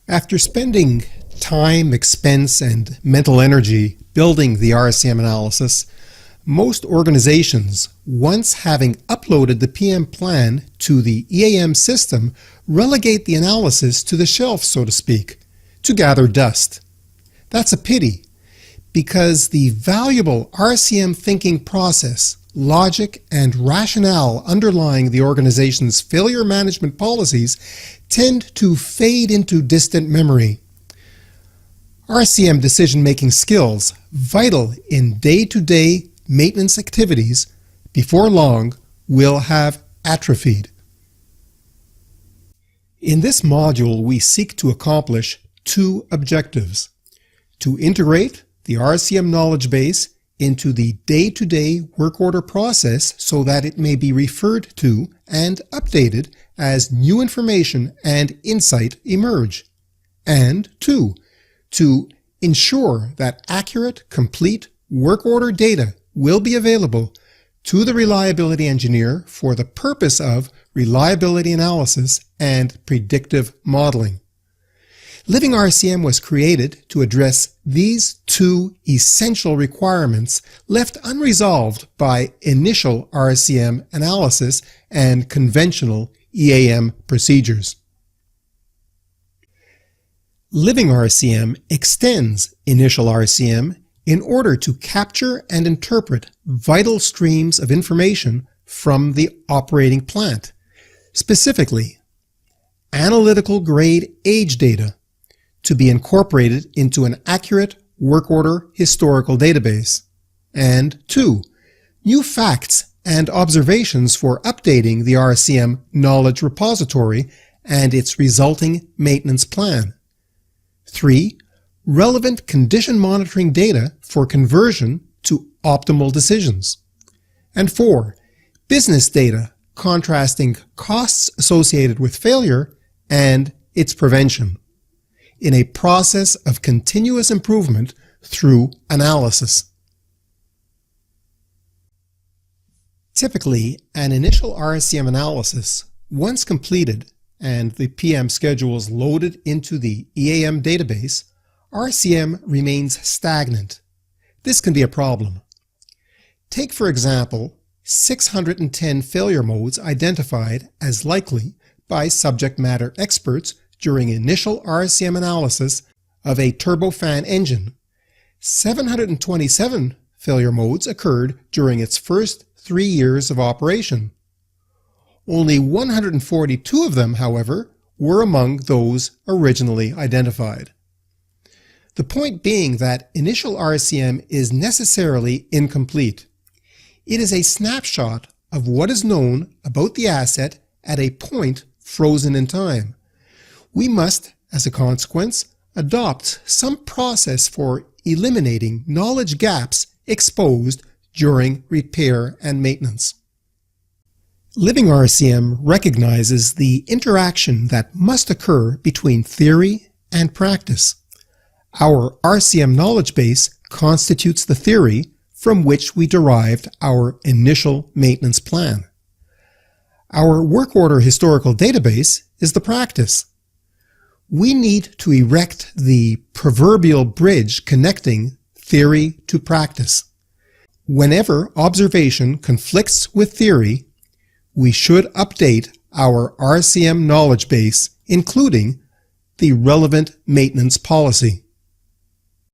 After spending time, expense, and mental energy building the RCM analysis, most organizations, once having uploaded the PM plan to the EAM system, relegate the analysis to the shelf, so to speak, to gather dust. That's a pity, because the valuable RCM thinking process, logic, and rationale underlying the organization's failure management policies tend to fade into distant memory. RCM decision-making skills, vital in day-to-day maintenance activities, before long will have atrophied. In this module, we seek to accomplish two objectives: to integrate the RCM knowledge base into the day-to-day work order process so that it may be referred to and updated as new information and insight emerge. And two, to ensure that accurate, complete work order data will be available to the reliability engineer for the purpose of reliability analysis and predictive modeling. Living RCM was created to address these two essential requirements left unresolved by initial RCM analysis and conventional EAM procedures. Living RCM extends initial RCM in order to capture and interpret vital streams of information from the operating plant, specifically analytical grade age data, to be incorporated into an accurate work order historical database, and two, new facts and observations for updating the RCM knowledge repository and its resulting maintenance plan. 3. Relevant condition monitoring data for conversion to optimal decisions. And 4. Business data contrasting costs associated with failure and its prevention, in a process of continuous improvement through analysis. Typically, an initial RCM analysis, once completed and the PM schedules loaded into the EAM database, RCM remains stagnant. This can be a problem. Take, for example, 610 failure modes identified as likely by subject matter experts during initial RCM analysis of a turbofan engine. 727 failure modes occurred during its first 3 years of operation. Only 142 of them, however, were among those originally identified. The point being that initial RCM is necessarily incomplete. It is a snapshot of what is known about the asset at a point frozen in time. We must, as a consequence, adopt some process for eliminating knowledge gaps exposed during repair and maintenance. Living RCM recognizes the interaction that must occur between theory and practice. Our RCM knowledge base constitutes the theory from which we derived our initial maintenance plan. Our work order historical database is the practice. We need to erect the proverbial bridge connecting theory to practice. Whenever observation conflicts with theory, we should update our RCM knowledge base, including the relevant maintenance policy.